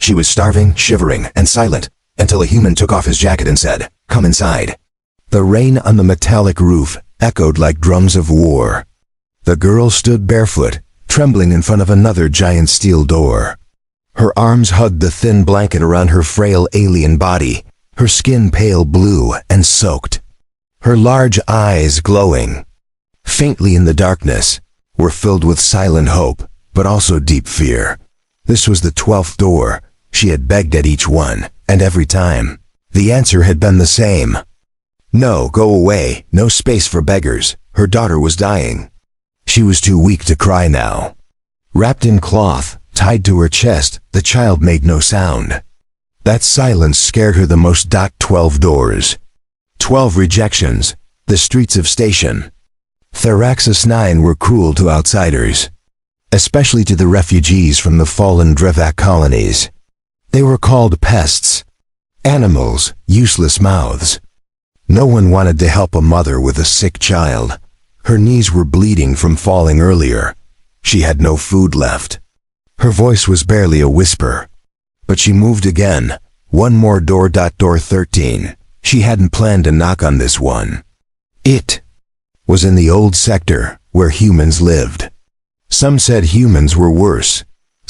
She was starving, shivering, and silent, until a human took off his jacket and said, "Come inside." The rain on the metallic roof echoed like drums of war. The girl stood barefoot, trembling in front of another giant steel door. Her arms hugged the thin blanket around her frail alien body, her skin pale blue and soaked. Her large eyes, glowing faintly in the darkness, were filled with silent hope, but also deep fear. This was the 12th door. She had begged at each one, and every time, the answer had been the same. No, go away, no space for beggars. Her daughter was dying. She was too weak to cry now. Wrapped in cloth, tied to her chest, the child made no sound. That silence scared her the most. 12 doors. 12 rejections. The streets of Station. Theraxis 9 were cruel to outsiders, especially to the refugees from the fallen Drevak colonies. They were called pests. Animals, useless mouths. No one wanted to help a mother with a sick child. Her knees were bleeding from falling earlier. She had no food left. Her voice was barely a whisper. But she moved again. One more door. Door 13. She hadn't planned to knock on this one. It was in the old sector, where humans lived. Some said humans were worse.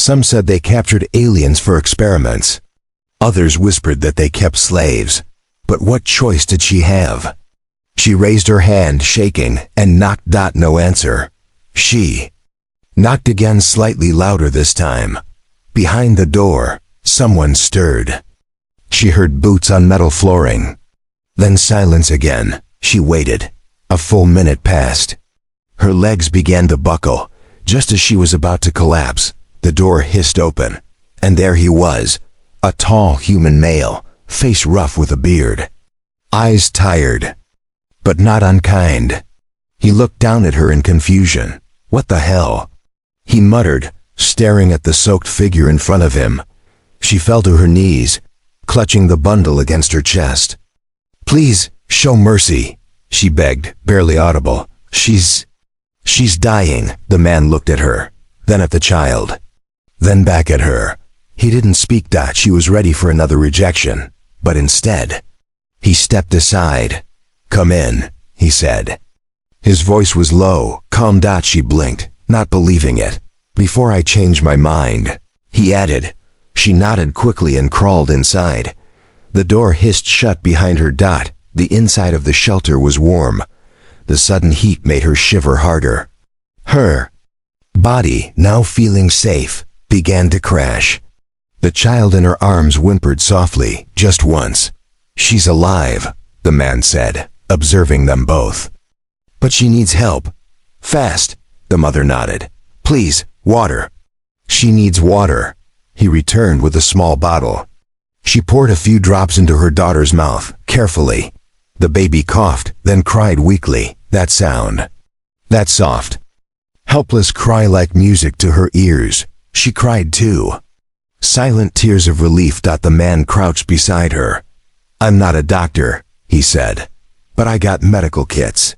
Some said they captured aliens for experiments. Others whispered that they kept slaves. But what choice did she have? She raised her hand, shaking, and knocked. No answer. She knocked again, slightly louder this time. Behind the door, someone stirred. She heard boots on metal flooring. Then silence again. She waited. A full minute passed. Her legs began to buckle. Just as she was about to collapse, the door hissed open. And there he was, a tall human male, face rough with a beard. Eyes tired, but not unkind. He looked down at her in confusion. What the hell? He muttered, staring at the soaked figure in front of him. She fell to her knees, clutching the bundle against her chest. "Please, show mercy," she begged, barely audible. She's dying." The man looked at her, then at the child, then back at her. He didn't speak. She was ready for another rejection, but instead, he stepped aside. "Come in," he said. His voice was low, calm. She blinked, not believing it. "Before I change my mind," he added. She nodded quickly and crawled inside. The door hissed shut behind her. The inside of the shelter was warm. The sudden heat made her shiver harder. Her body, now feeling safe, began to crash. The child in her arms whimpered softly, just once. "She's alive," the man said, observing them both. "But she needs help. Fast," the mother nodded. "Please, water." "She needs water," he returned with a small bottle. She poured a few drops into her daughter's mouth, carefully. The baby coughed, then cried weakly. That sound. That soft, helpless cry like music to her ears. She cried too. Silent tears of relief. The man crouched beside her. "I'm not a doctor," he said, "but I got medical kits.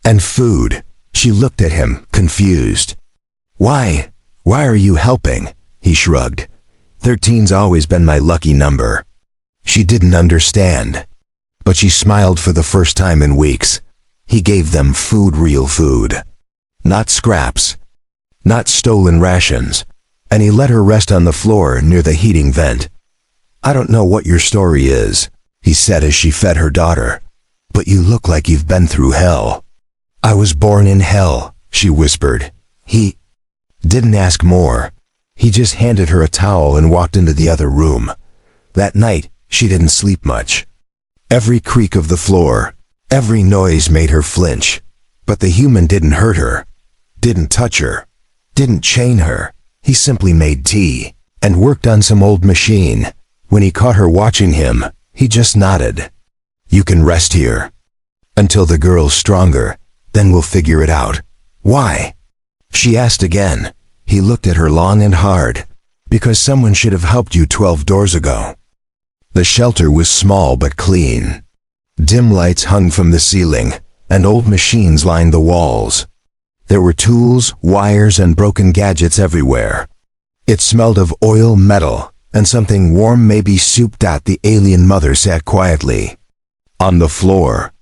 And food." She looked at him, confused. Why are you helping?" He shrugged. 13's always been my lucky number." She didn't understand, but she smiled for the first time in weeks. He gave them food, real food. Not scraps. Not stolen rations. And he let her rest on the floor near the heating vent. "I don't know what your story is," he said as she fed her daughter, "but you look like you've been through hell." "I was born in hell," she whispered. He didn't ask more. He just handed her a towel and walked into the other room. That night, she didn't sleep much. Every creak of the floor, every noise made her flinch. But the human didn't hurt her, didn't touch her, didn't chain her. He simply made tea and worked on some old machine. When he caught her watching him, he just nodded. "You can rest here until the girl's stronger, then we'll figure it out." "Why?" she asked again. He looked at her long and hard. "Because someone should have helped you 12 doors ago." The shelter was small but clean. Dim lights hung from the ceiling, and old machines lined the walls. There were tools, wires, and broken gadgets everywhere. It smelled of oil, metal, and something warm, maybe soup. The alien mother sat quietly on the floor.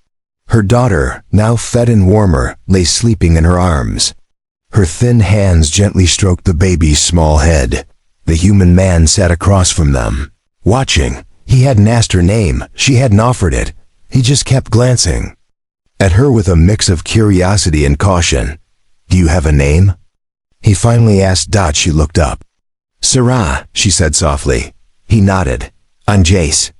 Her daughter, now fed and warmer, lay sleeping in her arms. Her thin hands gently stroked the baby's small head. The human man sat across from them, watching. He hadn't asked her name, she hadn't offered it. He just kept glancing at her with a mix of curiosity and caution. "Do you have a name?" he finally asked. She looked up. "Sarah," she said softly. He nodded. "I'm Jace."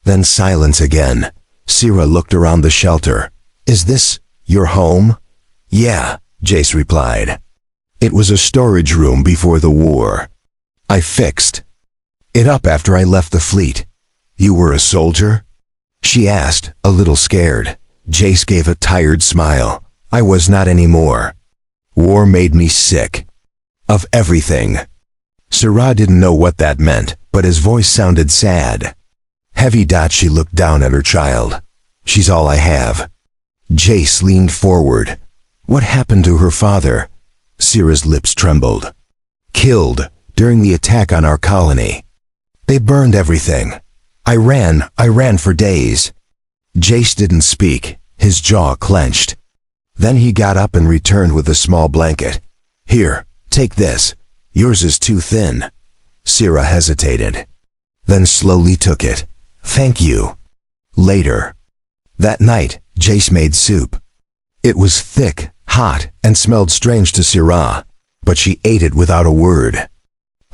Then silence again. Sarah looked around the shelter. "Is this your home?" "Yeah," Jace replied. "It was a storage room before the war. I fixed it up after I left the fleet." "You were a soldier?" she asked, a little scared. Jace gave a tired smile. "I was not anymore. War made me sick of everything." Sarah didn't know what that meant, but his voice sounded sad. Heavy. She looked down at her child. "She's all I have." Jace leaned forward. "What happened to her father?" Sarah's lips trembled. "Killed during the attack on our colony. They burned everything. I ran for days." Jace didn't speak, his jaw clenched. Then he got up and returned with a small blanket. "Here, take this. Yours is too thin." Sarah hesitated, then slowly took it. "Thank you." Later that night, Jace made soup. It was thick, hot, and smelled strange to Sarah, but she ate it without a word.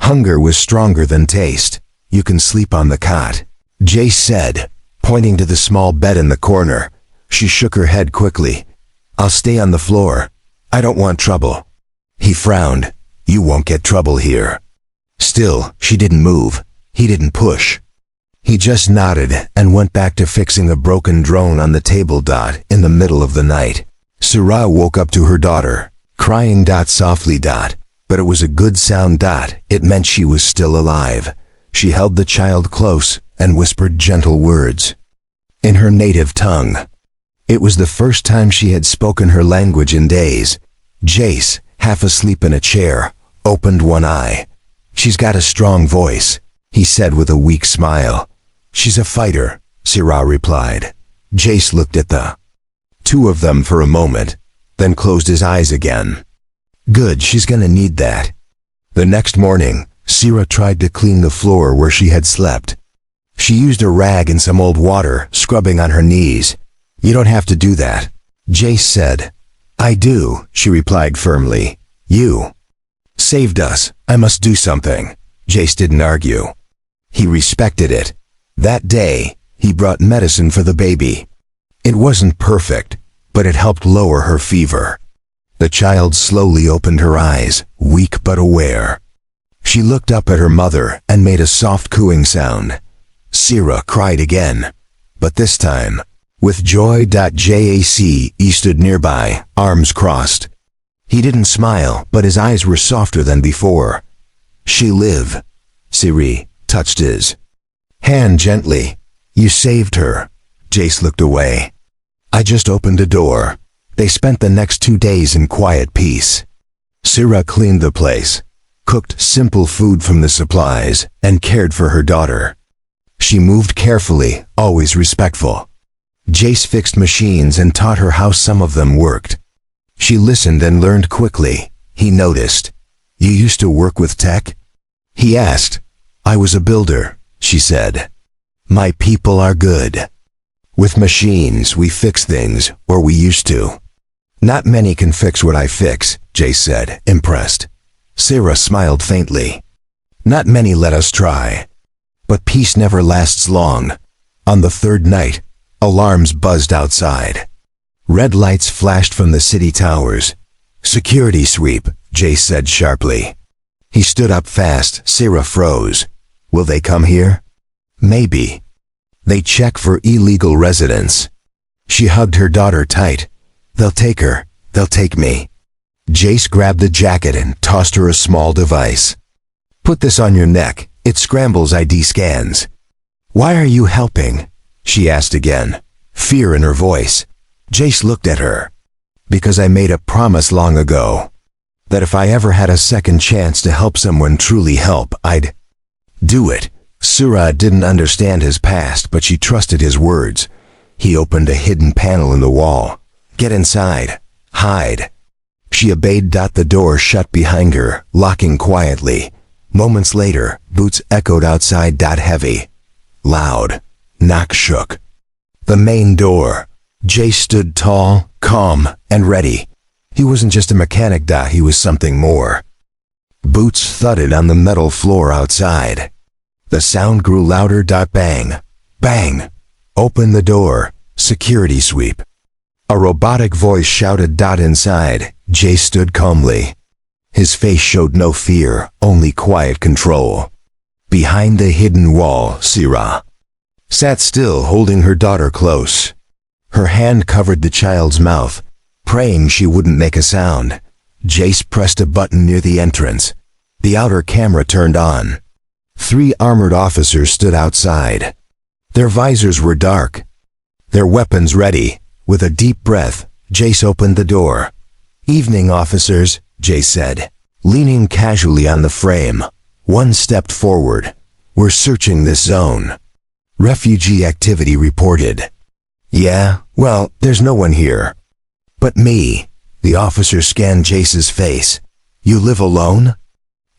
Hunger was stronger than taste. "You can sleep on the cot," Jace said, pointing to the small bed in the corner. She shook her head quickly. "I'll stay on the floor. I don't want trouble." He frowned. "You won't get trouble here." Still, she didn't move. He didn't push. He just nodded and went back to fixing a broken drone on the table. In the middle of the night, Sarah woke up to her daughter, crying. Softly. But it was a good sound. It meant she was still alive. She held the child close and whispered gentle words in her native tongue. It was the first time she had spoken her language in days. Jace, half asleep in a chair, opened one eye. "She's got a strong voice," he said with a weak smile. "She's a fighter," Sarah replied. Jace looked at the two of them for a moment, then closed his eyes again. "Good, she's gonna need that." The next morning, Sarah tried to clean the floor where she had slept. She used a rag and some old water, scrubbing on her knees. "You don't have to do that," Jace said. "I do," she replied firmly. "You saved us. I must do something." Jace didn't argue. He respected it. That day, he brought medicine for the baby. It wasn't perfect, but it helped lower her fever. The child slowly opened her eyes, weak but aware. She looked up at her mother and made a soft cooing sound. Sarah cried again, but this time with joy. Jace stood nearby, arms crossed. He didn't smile, but his eyes were softer than before. "She live." Sarah touched his hand gently. "You saved her." Jace looked away. "I just opened a door." They spent the next 2 days in quiet peace. Sarah cleaned the place, cooked simple food from the supplies, and cared for her daughter. She moved carefully, always respectful. Jace fixed machines and taught her how some of them worked. She listened and learned quickly. He noticed. "You used to work with tech?" he asked. "I was a builder," she said. "My people are good. With machines, we fix things, or we used to." "Not many can fix what I fix," Jace said, impressed. Sarah smiled faintly. "Not many let us try. But peace never lasts long." On the third night, alarms buzzed outside. Red lights flashed from the city towers. "Security sweep," Jace said sharply. He stood up fast. Sarah froze. "Will they come here?" "Maybe. They check for illegal residents." She hugged her daughter tight. "They'll take her. They'll take me." Jace grabbed the jacket and tossed her a small device. "Put this on your neck. It scrambles ID scans." "Why are you helping?" she asked again, fear in her voice. Jace looked at her. "Because I made a promise long ago, that if I ever had a second chance to help someone truly help, I'd..." Do it. Surah didn't understand his past, but she trusted his words. He opened a hidden panel in the wall. Get inside. Hide. She obeyed. The door shut behind her, locking quietly. Moments later, boots echoed outside. Heavy. Loud. Knock shook. The main door. Jay stood tall, calm, and ready. He wasn't just a mechanic. He was something more. Boots thudded on the metal floor outside. The sound grew louder. Bang. Bang. Open the door. Security sweep. A robotic voice shouted. Inside, Jay stood calmly. His face showed no fear, only quiet control. Behind the hidden wall, Syrah sat still, holding her daughter close. Her hand covered the child's mouth, praying she wouldn't make a sound. Jace pressed a button near the entrance. The outer camera turned on. 3 armored officers stood outside. Their visors were dark, their weapons ready. With a deep breath, Jace opened the door. Evening, officers, Jace said, leaning casually on the frame. One stepped forward. We're searching this zone. Refugee activity reported. Yeah, well, there's no one here. But me. The officer scanned Jace's face. You live alone?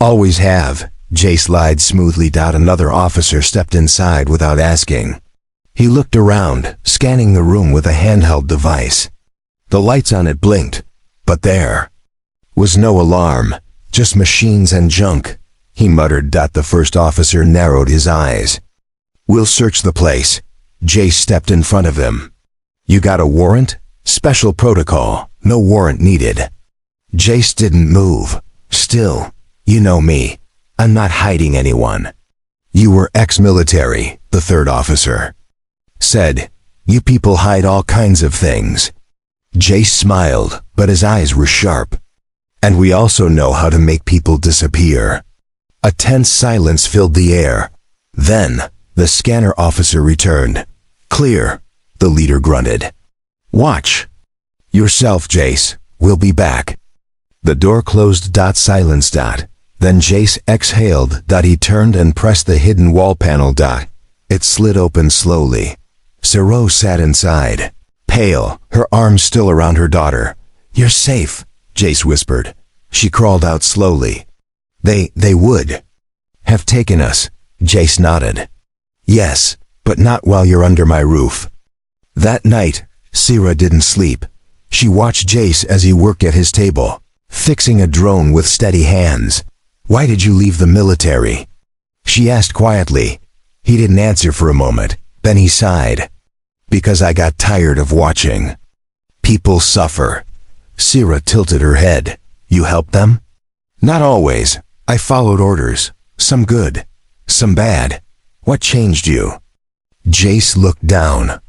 Always have. Jace lied smoothly. Another officer stepped inside without asking. He looked around, scanning the room with a handheld device. The lights on it blinked, but there was no alarm, just machines and junk. He muttered. The first officer narrowed his eyes. We'll search the place. Jace stepped in front of him. You got a warrant? Special protocol. No warrant needed. Jace didn't move. Still, you know me. I'm not hiding anyone. You were ex-military, the third officer said. You people hide all kinds of things. Jace smiled, but his eyes were sharp. And we also know how to make people disappear. A tense silence filled the air. Then, the scanner officer returned. Clear, the leader grunted. Watch yourself, Jace. We'll be back. The door closed. Silence. Then Jace exhaled. He turned and pressed the hidden wall panel. It slid open slowly. Sero sat inside, pale, her arms still around her daughter. You're safe, Jace whispered. She crawled out slowly. They would have taken us. Jace nodded. Yes, but not while you're under my roof. That night, Syrah didn't sleep. She watched Jace as he worked at his table, fixing a drone with steady hands. Why did you leave the military? She asked quietly. He didn't answer for a moment. Then he sighed. Because I got tired of watching people suffer. Syrah tilted her head. You helped them? Not always. I followed orders. Some good, some bad. What changed you? Jace looked down.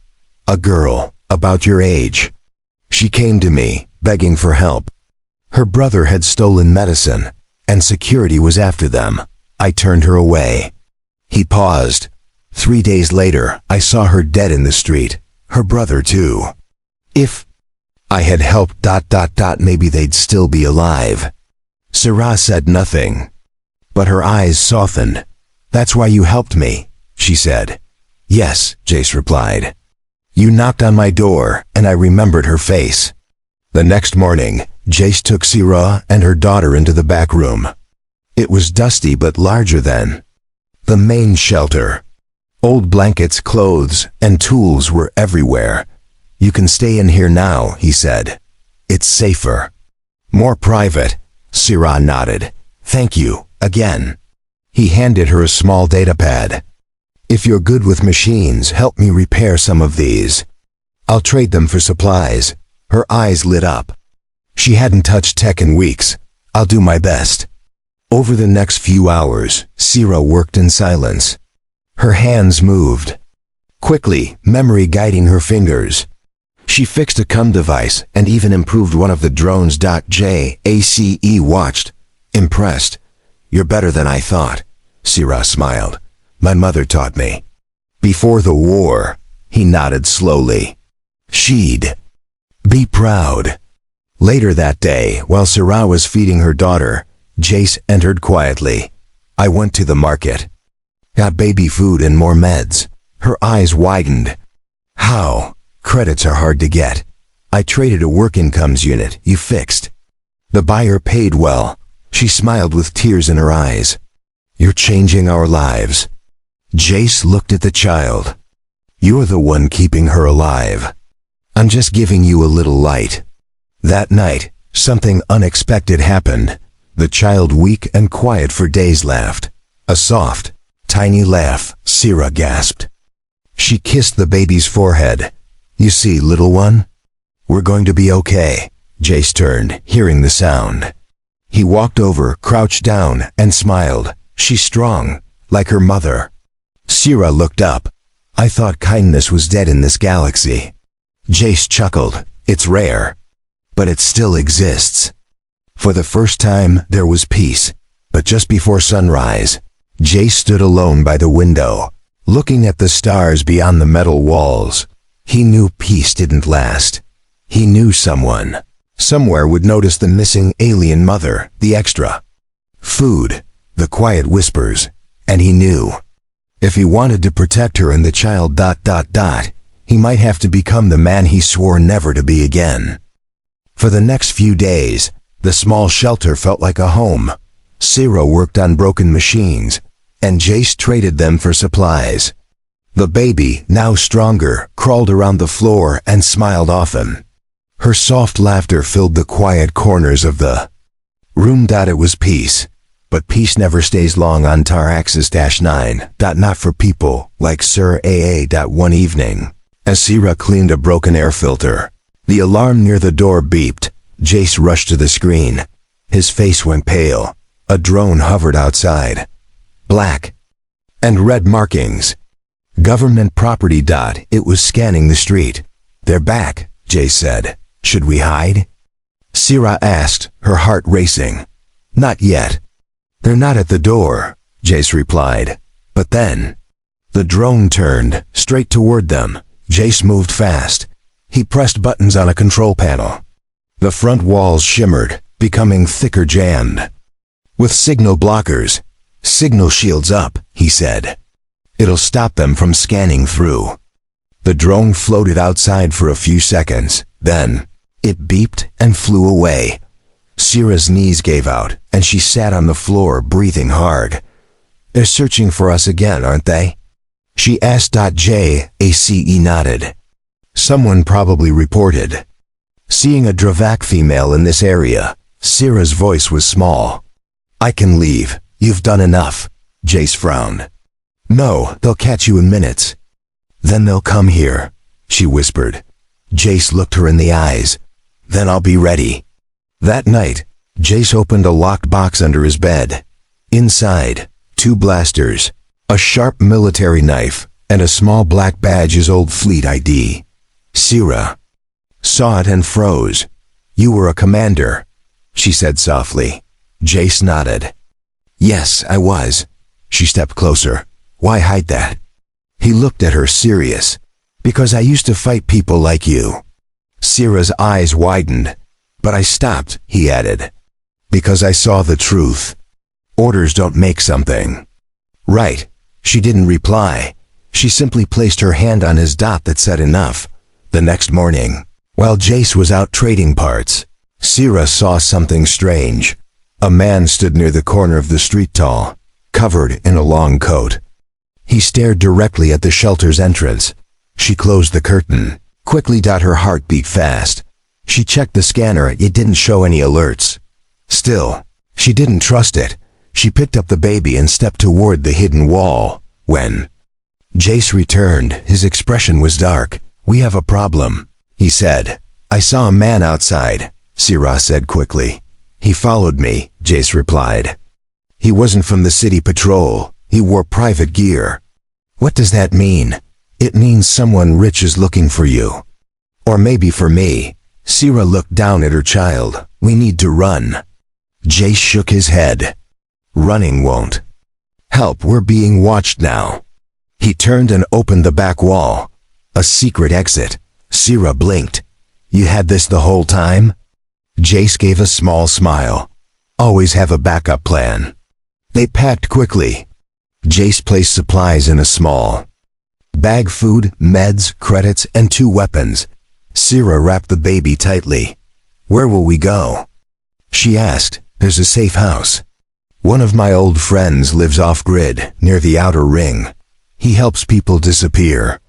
A girl, about your age. She came to me, begging for help. Her brother had stolen medicine, and security was after them. I turned her away. He paused. 3 days later, I saw her dead in the street. Her brother too. If I had helped... maybe they'd still be alive. Syrah said nothing, but her eyes softened. That's why you helped me, she said. Yes, Jace replied. You knocked on my door, and I remembered her face. The next morning, Jace took Syrah and her daughter into the back room. It was dusty but larger than the main shelter. Old blankets, clothes, and tools were everywhere. You can stay in here now, he said. It's safer. More private. Syrah nodded. Thank you, again. He handed her a small datapad. If you're good with machines, help me repair some of these. I'll trade them for supplies. Her eyes lit up. She hadn't touched tech in weeks. I'll do my best. Over the next few hours, Syrah worked in silence. Her hands moved quickly, memory guiding her fingers. She fixed a CUM device and even improved one of the drones. Jace watched, impressed. You're better than I thought. Syrah smiled. My mother taught me. Before the war, he nodded slowly. She'd be proud. Later that day, while Syrah was feeding her daughter, Jace entered quietly. I went to the market. Got baby food and more meds. Her eyes widened. How? Credits are hard to get. I traded a work incomes unit you fixed. The buyer paid well. She smiled with tears in her eyes. You're changing our lives. Jace looked at the child. You're the one keeping her alive. I'm just giving you a little light. That night, something unexpected happened. The child, weak and quiet for days, laughed. A soft, tiny laugh, Sira gasped. She kissed the baby's forehead. You see, little one? We're going to be okay. Jace turned, hearing the sound. He walked over, crouched down, and smiled. She's strong, like her mother. Sira looked up. I thought kindness was dead in this galaxy. Jace chuckled. It's rare. But it still exists. For the first time, there was peace. But just before sunrise, Jace stood alone by the window, looking at the stars beyond the metal walls. He knew peace didn't last. He knew someone, somewhere would notice the missing alien mother, the extra. Food, the quiet whispers, and he knew. If he wanted to protect her and the child ... he might have to become the man he swore never to be again. For the next few days, the small shelter felt like a home. Sira worked on broken machines, and Jace traded them for supplies. The baby, now stronger, crawled around the floor and smiled often. Her soft laughter filled the quiet corners of the room. It was peace. But peace never stays long on Taraxis-9. Not for people like Sir AA. One evening, as Sira cleaned a broken air filter, the alarm near the door beeped. Jace rushed to the screen. His face went pale. A drone hovered outside. Black and red markings. Government property. It was scanning the street. They're back, Jace said. Should we hide? Sira asked, her heart racing. Not yet. They're not at the door, Jace replied. But then, the drone turned, straight toward them. Jace moved fast. He pressed buttons on a control panel. The front walls shimmered, becoming thicker, jammed with signal blockers. Signal shields up, he said. It'll stop them from scanning through. The drone floated outside for a few seconds. Then, it beeped and flew away. Sira's knees gave out, and she sat on the floor, breathing hard. They're searching for us again, aren't they? She asked. Jace nodded. Someone probably reported seeing a Dravak female in this area. Sira's voice was small. I can leave. You've done enough. Jace frowned. No, they'll catch you in minutes. Then they'll come here, she whispered. Jace looked her in the eyes. Then I'll be ready. That night, Jace opened a locked box under his bed. Inside, 2 blasters, a sharp military knife, and a small black badge, his old fleet ID. Sira saw it and froze. You were a commander, she said softly. Jace nodded. Yes, I was. She stepped closer. Why hide that? He looked at her, serious. Because I used to fight people like you. Sira's eyes widened. But I stopped, he added. Because I saw the truth. Orders don't make something. Right. She didn't reply. She simply placed her hand on his dot that said enough. The next morning, while Jace was out trading parts, Sira saw something strange. A man stood near the corner of the street, tall, covered in a long coat. He stared directly at the shelter's entrance. She closed the curtain. Quickly. Her heart beat fast. She checked the scanner. It didn't show any alerts. Still, she didn't trust it. She picked up the baby and stepped toward the hidden wall. When Jace returned, his expression was dark. We have a problem, he said. I saw a man outside, Sira said quickly. He followed me, Jace replied. He wasn't from the city patrol. He wore private gear. What does that mean? It means someone rich is looking for you. Or maybe for me. Sira looked down at her child. We need to run. Jace shook his head. Running won't help. We're being watched now. He turned and opened the back wall. A secret exit. Sira blinked. You had this the whole time? Jace gave a small smile. Always have a backup plan. They packed quickly. Jace placed supplies in a small bag: food, meds, credits, and 2 weapons. Sira wrapped the baby tightly. "Where will we go?" she asked. "There's a safe house. One of my old friends lives off-grid, near the outer ring. He helps people disappear."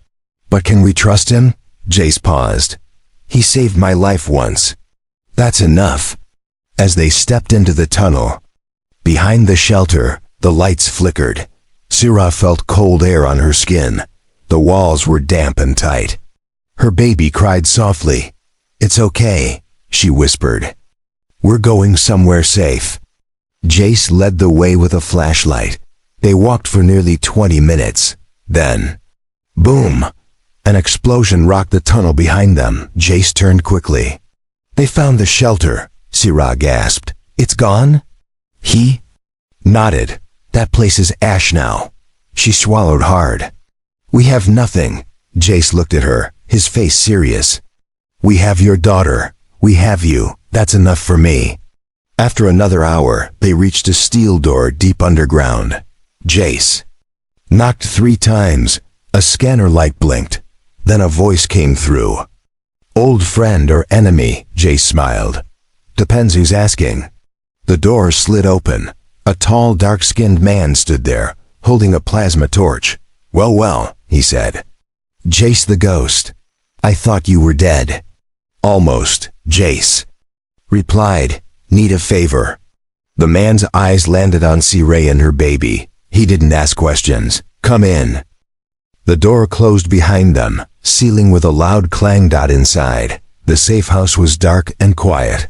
"But can we trust him?" Jace paused. "He saved my life once." "That's enough." As they stepped into the tunnel, behind the shelter, the lights flickered. Sira felt cold air on her skin. The walls were damp and tight. Her baby cried softly. "It's okay," she whispered. "We're going somewhere safe." Jace led the way with a flashlight. They walked for nearly 20 minutes. Then, boom! An explosion rocked the tunnel behind them. Jace turned quickly. "They found the shelter," Sira gasped. "It's gone?" He nodded. "That place is ash now." She swallowed hard. "We have nothing." Jace looked at her, his face serious. "We have your daughter. We have you. That's enough for me." After another hour, they reached a steel door deep underground. Jace knocked 3 times. A scanner light blinked. Then a voice came through. "Old friend or enemy?" Jace smiled. "Depends who's asking." The door slid open. A tall, dark-skinned man stood there, holding a plasma torch. Well, he said. "Jace the ghost. I thought you were dead." "Almost," Jace replied. "Need a favor." The man's eyes landed on C-Ray and her baby. He didn't ask questions. "Come in." The door closed behind them, sealing with a loud clang. Inside, the safe house was dark and quiet.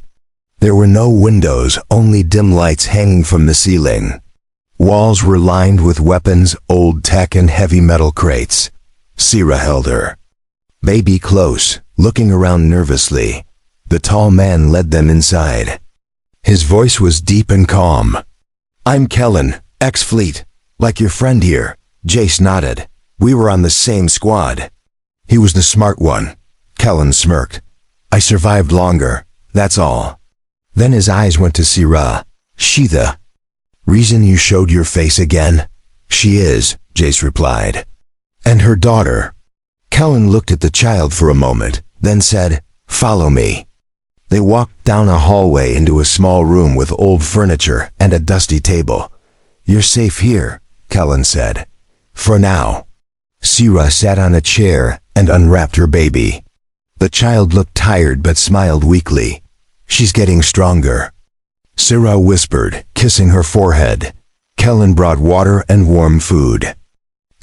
There were no windows, only dim lights hanging from the ceiling. Walls were lined with weapons, old tech, and heavy metal crates. Sira held her baby close, looking around nervously. The tall man led them inside. His voice was deep and calm. "I'm Kellen, ex-fleet, like your friend here." Jace nodded. "We were on the same squad." "He was the smart one." Kellen smirked. "I survived longer, that's all." Then his eyes went to Sira. "She the reason you showed your face again?" "She is," Jace replied. "And her daughter?" Kellen looked at the child for a moment, then said, "Follow me." They walked down a hallway into a small room with old furniture and a dusty table. "You're safe here," Kellen said. "For now." Sira sat on a chair and unwrapped her baby. The child looked tired but smiled weakly. "She's getting stronger," Sira whispered, kissing her forehead. Kellen brought water and warm food.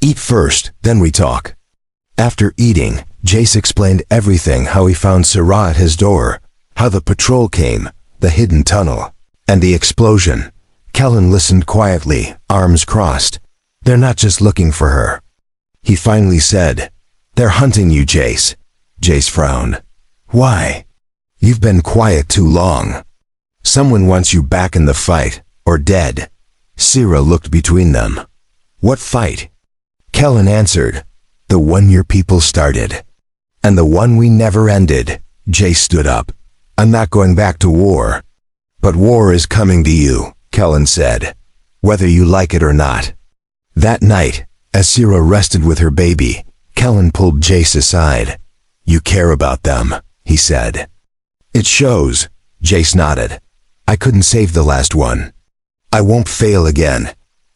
"Eat first, then we talk." After eating, Jace explained everything: how he found Sira at his door, how the patrol came, the hidden tunnel, and the explosion. Kellen listened quietly, arms crossed. "They're not just looking for her." He finally said, "They're hunting you, Jace." Jace frowned. "Why?" "You've been quiet too long. Someone wants you back in the fight, or dead." Sira looked between them. "What fight?" Kellen answered, "The one your people started. And the one we never ended." Jace stood up. "I'm not going back to war." "But war is coming to you," Kellen said, "whether you like it or not." That night, as Sira rested with her baby, Kellen pulled Jace aside. "You care about them," he said. "It shows," Jace nodded. "I couldn't save the last one." "I won't fail again."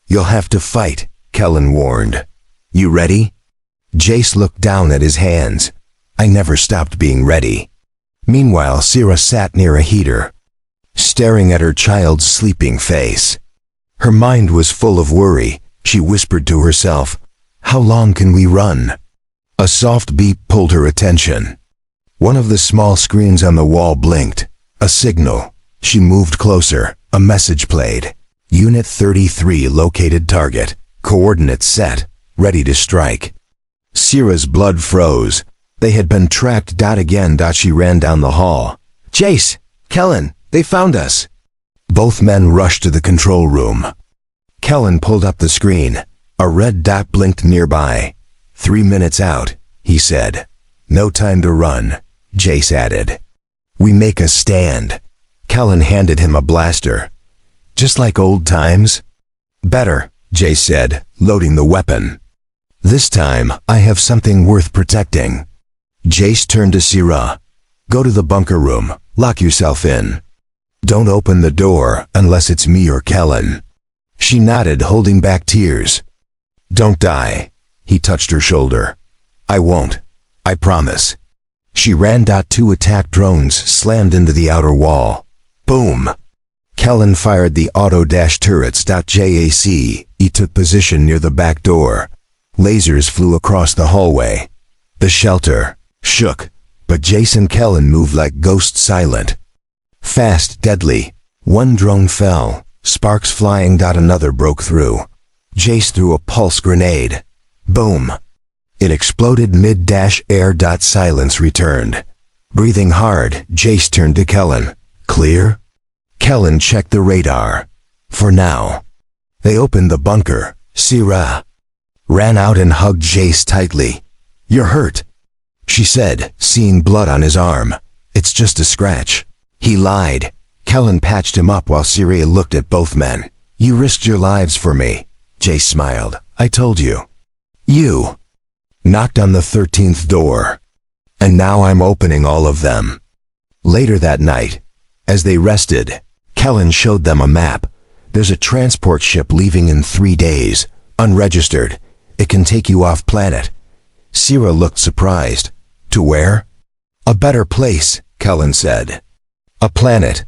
"You'll have to fight," Kellen warned. "You ready?" Jace looked down at his hands. "I never stopped being ready." Meanwhile, Sira sat near a heater, staring at her child's sleeping face. Her mind was full of worry. She whispered to herself, "How long can we run?" A soft beep pulled her attention. One of the small screens on the wall blinked. A signal. She moved closer. A message played. "Unit 33 located target. Coordinates set. Ready to strike." Sira's blood froze. They had been tracked. Again. She ran down the hall. "Jace! Kellen! They found us!" Both men rushed to the control room. Kellen pulled up the screen. A red dot blinked nearby. 3 minutes out, he said. "No time to run," Jace added. "We make a stand." Kellen handed him a blaster. "Just like old times?" "Better," Jace said, loading the weapon. This time, I have something worth protecting. Jace turned to Syrah. Go to the bunker room. Lock yourself in. Don't open the door unless it's me or Kellen. She nodded, holding back tears. Don't die. He touched her shoulder. I won't. I promise. She ran. Two attack drones slammed into the outer wall. Boom. Kellen fired the auto-turrets. JAC. He took position near the back door. Lasers flew across the hallway. The shelter shook, but Jace and Kellen moved like ghosts, silent. Fast, deadly. One drone fell, sparks flying. Another broke through. Jace threw a pulse grenade. Boom. It exploded mid-air. Silence returned. Breathing hard, Jace turned to Kellen. Clear? Kellen checked the radar. For now. They opened the bunker. Syrah ran out and hugged Jace tightly. You're hurt, she said, seeing blood on his arm. It's just a scratch. He lied. Kellen patched him up while Syrah looked at both men. You risked your lives for me. Jace smiled. I told you. You knocked on the 13th door. And now I'm opening all of them. Later that night, as they rested, Kellen showed them a map. There's a transport ship leaving in 3 days, unregistered. It can take you off planet. Syrah looked surprised. To where? A better place, Kellen said. A planet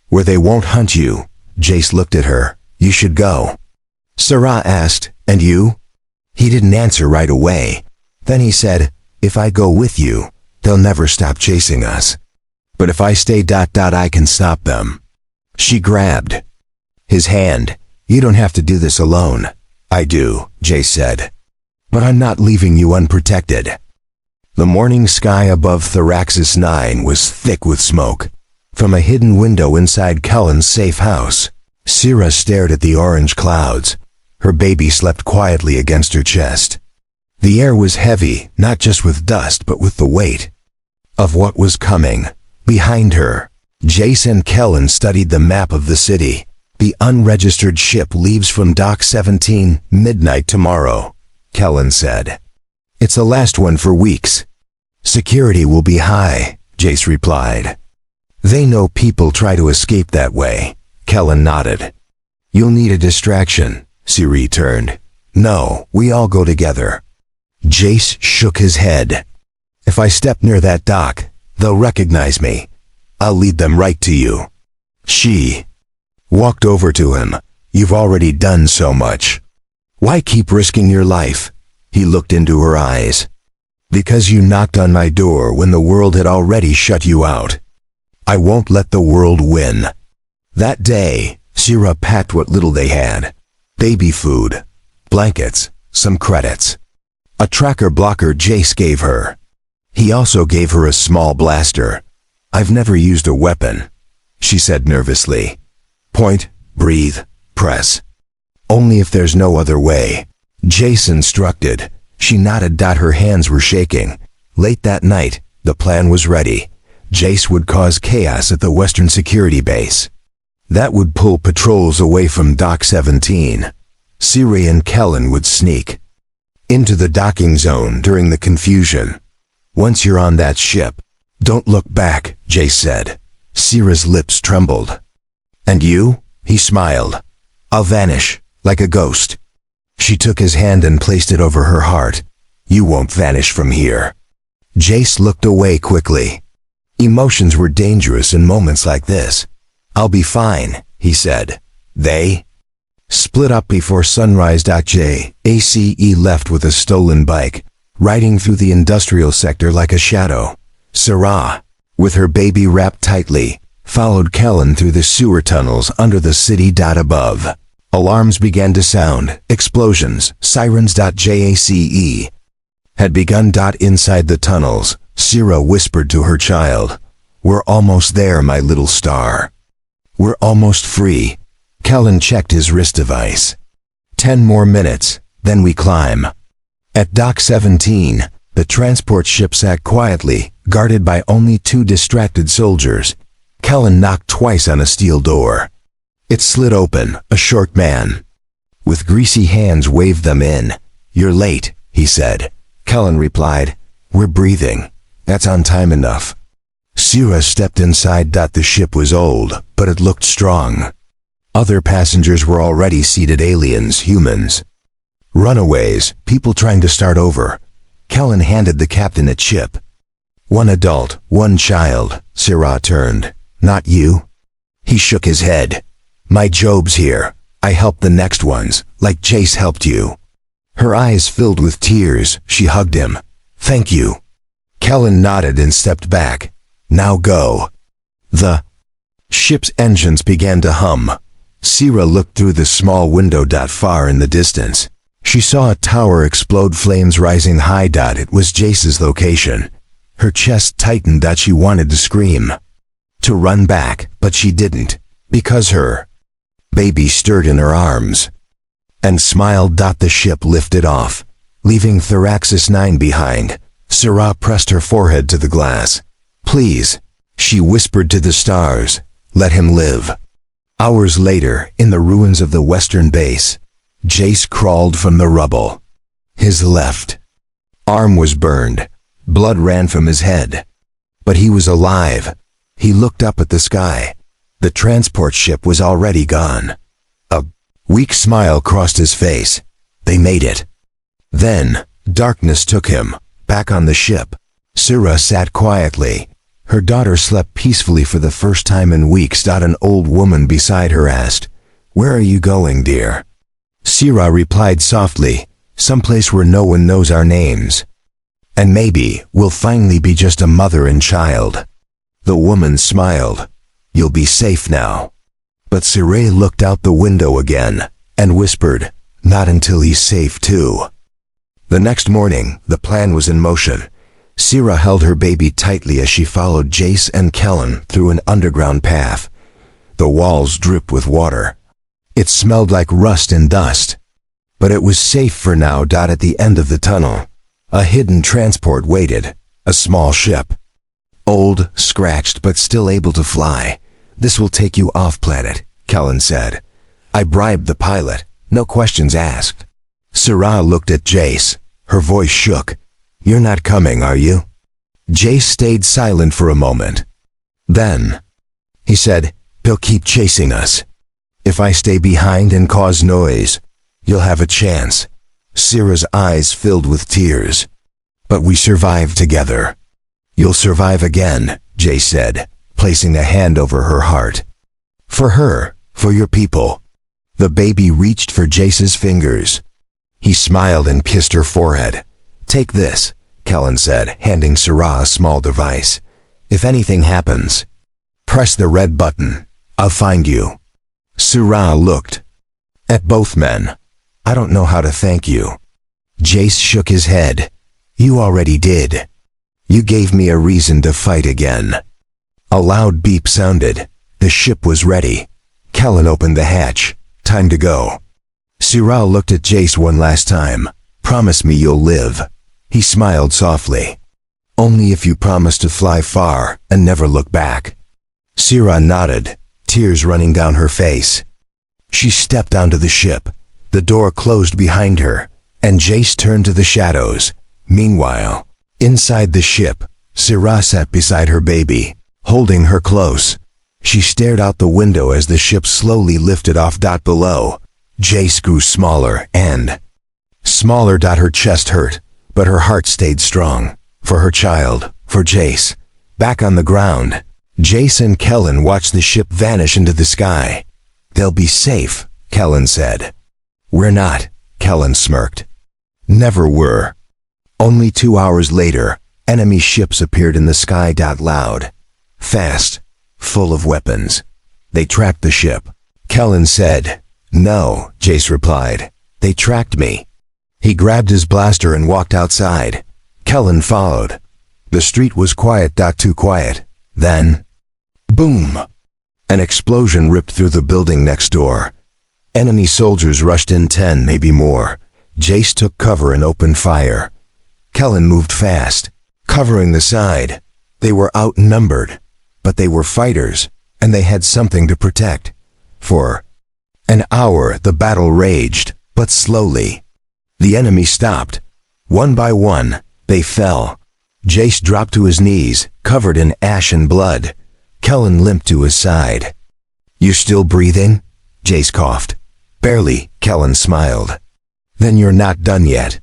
where they won't hunt you. Jace looked at her. You should go. Syrah asked, and you? He didn't answer right away. Then he said, if I go with you, they'll never stop chasing us. But if I stay, I can stop them. She grabbed his hand. You don't have to do this alone. I do, Jace said. But I'm not leaving you unprotected. The morning sky above Theraxis 9 was thick with smoke. From a hidden window inside Kellen's safe house, Syrah stared at the orange clouds. Her baby slept quietly against her chest. The air was heavy, not just with dust but with the weight of what was coming. Behind her, Jace and Kellen studied the map of the city. The unregistered ship leaves from Dock 17 midnight tomorrow, Kellen said. It's the last one for weeks. Security will be high, Jace replied. They know people try to escape that way. Kellen nodded. You'll need a distraction, Syrah turned. No, we all go together. Jace shook his head. If I step near that dock, they'll recognize me. I'll lead them right to you. She walked over to him. You've already done so much. Why keep risking your life? He looked into her eyes. Because you knocked on my door when the world had already shut you out. I won't let the world win. That day, Syrah packed what little they had. Baby food, blankets, some credits. A tracker blocker Jace gave her. He also gave her a small blaster. I've never used a weapon, she said nervously. Point, breathe, press. Only if there's no other way. Jace instructed. She nodded. Her hands were shaking. Late that night, the plan was ready. Jace would cause chaos at the Western Security Base. That would pull patrols away from Dock 17. Syrah and Kellen would sneak into the docking zone during the confusion. Once you're on that ship, don't look back, Jace said. Syrah's lips trembled. And you? He smiled. I'll vanish, like a ghost. She took his hand and placed it over her heart. You won't vanish from here. Jace looked away quickly. Emotions were dangerous in moments like this. I'll be fine, he said. They split up before sunrise. Jace left with a stolen bike, riding through the industrial sector like a shadow. Syrah, with her baby wrapped tightly, followed Kellen through the sewer tunnels under the city. Above, alarms began to sound. Explosions, sirens. JACE had begun. Inside the tunnels, Syrah whispered to her child. We're almost there, my little star. We're almost free. Kellen checked his wrist device. 10 more minutes, then we climb. At Dock 17, the transport ship sat quietly, guarded by only 2 distracted soldiers. Kellen knocked twice on a steel door. It slid open. A short man with greasy hands waved them in. "You're late," he said. Kellen replied, "We're breathing. That's on time enough." Sira stepped inside. The ship was old, but it looked strong. Other passengers were already seated, aliens, humans. Runaways, people trying to start over. Kellen handed the captain a chip. "One adult, one child." Sira turned. "Not you?" He shook his head. "My Job's here. I helped the next ones, like Jace helped you." Her eyes filled with tears. She hugged him. "Thank you." Kellen nodded and stepped back. "Now go." The ship's engines began to hum. Sira looked through the small window. Far in the distance, she saw a tower explode, flames rising high. It was Jace's location. Her chest tightened. She wanted to scream, to run back, but she didn't, because her baby stirred in her arms and smiled. The ship lifted off, leaving Theraxis 9 behind. Sira pressed her forehead to the glass. "Please," she whispered to the stars, "let him live." Hours later, in the ruins of the western base, Jace crawled from the rubble. His left arm was burned. Blood ran from his head. But he was alive. He looked up at the sky. The transport ship was already gone. A weak smile crossed his face. They made it. Then, darkness took him, back on the ship. Sira sat quietly. Her daughter slept peacefully for the first time in weeks. An old woman beside her asked, "Where are you going, dear?" Sira replied softly, "Someplace where no one knows our names. And maybe we'll finally be just a mother and child." The woman smiled. "You'll be safe now." But Sira looked out the window again and whispered, "Not until he's safe too." The next morning, the plan was in motion. Sira held her baby tightly as she followed Jace and Kellen through an underground path. The walls dripped with water. It smelled like rust and dust. But it was safe for now. At the end of the tunnel, a hidden transport waited, a small ship. Old, scratched, but still able to fly. "This will take you off-planet," Kellen said. "I bribed the pilot, no questions asked." Sira looked at Jace. Her voice shook. "You're not coming, are you?" Jace stayed silent for a moment. Then, he said, "They'll keep chasing us. If I stay behind and cause noise, you'll have a chance." Sira's eyes filled with tears. "But we survived together." "You'll survive again," Jace said, placing a hand over her heart. "For her, for your people." The baby reached for Jace's fingers. He smiled and kissed her forehead. "Take this," Kellen said, handing Sira a small device. "If anything happens, press the red button. I'll find you." Sira looked at both men. "I don't know how to thank you." Jace shook his head. "You already did. You gave me a reason to fight again." A loud beep sounded. The ship was ready. Kellen opened the hatch. "Time to go." Sira looked at Jace one last time. "Promise me you'll live." He smiled softly. "Only if you promise to fly far and never look back." Sira nodded, tears running down her face. She stepped onto the ship. The door closed behind her, and Jace turned to the shadows. Meanwhile, inside the ship, Sira sat beside her baby, holding her close. She stared out the window as the ship slowly lifted off. Below, Jace grew smaller and smaller. Her chest hurt, but her heart stayed strong. For her child, for Jace. Back on the ground, Jace and Kellen watched the ship vanish into the sky. "They'll be safe," Kellen said. "We're not," Kellen smirked. "Never were." Only 2 hours later, enemy ships appeared in the sky. Loud, fast, full of weapons. They tracked the ship. Kellen said. "No," Jace replied. "They tracked me." He grabbed his blaster and walked outside. Kellen followed. The street was quiet. Too quiet. Then, boom! An explosion ripped through the building next door. Enemy soldiers rushed in, 10, maybe more. Jace took cover and opened fire. Kellen moved fast, covering the side. They were outnumbered, but they were fighters, and they had something to protect. For An hour the battle raged, but slowly. The enemy stopped. One by one, they fell. Jace dropped to his knees, covered in ash and blood. Kellen limped to his side. "You still breathing?" Jace coughed. "Barely," Kellen smiled. "Then you're not done yet."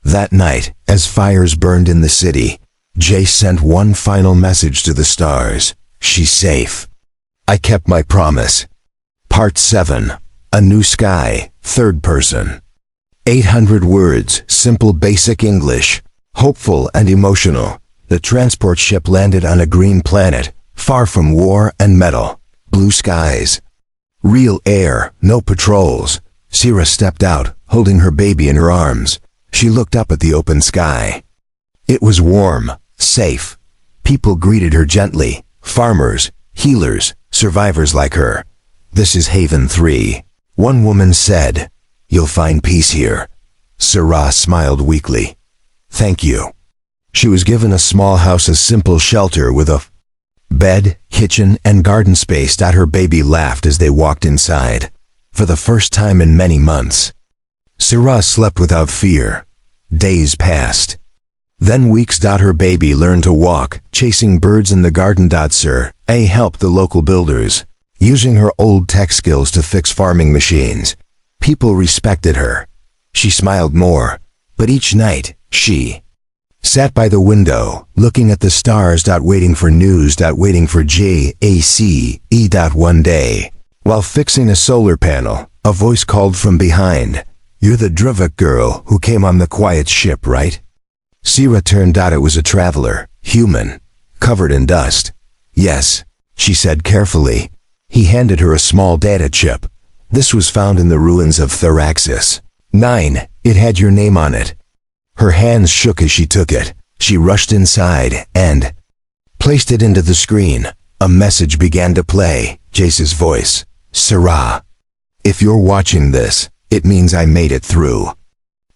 That night, as fires burned in the city, Jace sent one final message to the stars. "She's safe. I kept my promise." Part 7. A New Sky, third person. 800 words, simple basic English, hopeful and emotional. The transport ship landed on a green planet, far from war and metal. Blue skies. Real air, no patrols. Sierra stepped out, holding her baby in her arms. She looked up at the open sky. It was warm, safe. People greeted her gently. Farmers, healers, survivors like her. "This is Haven 3. One woman said, "You'll find peace here." Syrah smiled weakly. "Thank you." She was given a small house, a simple shelter with a bed, kitchen, and garden space. Her baby laughed as they walked inside. For the first time in many months, Syrah slept without fear. Days passed. Then weeks. Her baby learned to walk, chasing birds in the garden. Syrah helped the local builders, using her old tech skills to fix farming machines. People respected her. She smiled more, but each night, she sat by the window, looking at the stars. Waiting for news. Waiting for JACE. One day, while fixing a solar panel, a voice called from behind. "You're the Druvik girl who came on the quiet ship, right?" Syrah turned out. It was a traveler, human, covered in dust. "Yes," she said carefully. He handed her a small data chip. "This was found in the ruins of Theraxis 9. It had your name on it." Her hands shook as she took it. She rushed inside and placed it into the screen. A message began to play. Jace's voice. "Syrah, if you're watching this, it means I made it through.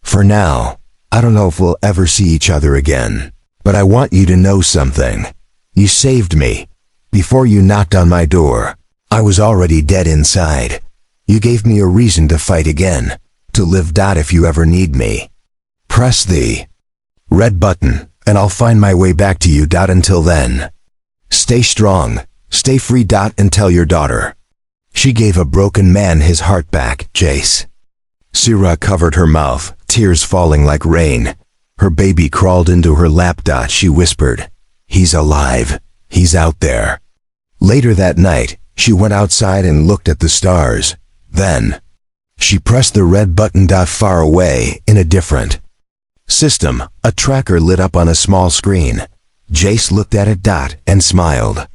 For now, I don't know if we'll ever see each other again, but I want you to know something. You saved me. Before you knocked on my door, I was already dead inside. You gave me a reason to fight again, to live. If you ever need me, press the red button, and I'll find my way back to you. Until then, stay strong, stay free. And tell your daughter." She gave a broken man his heart back. Jace. Syrah covered her mouth, tears falling like rain. Her baby crawled into her lap. She whispered, "He's alive. He's out there." Later that night, she went outside and looked at the stars. Then, she pressed the red button. Far away, in a different system, a tracker lit up on a small screen. Jace looked at it. And smiled.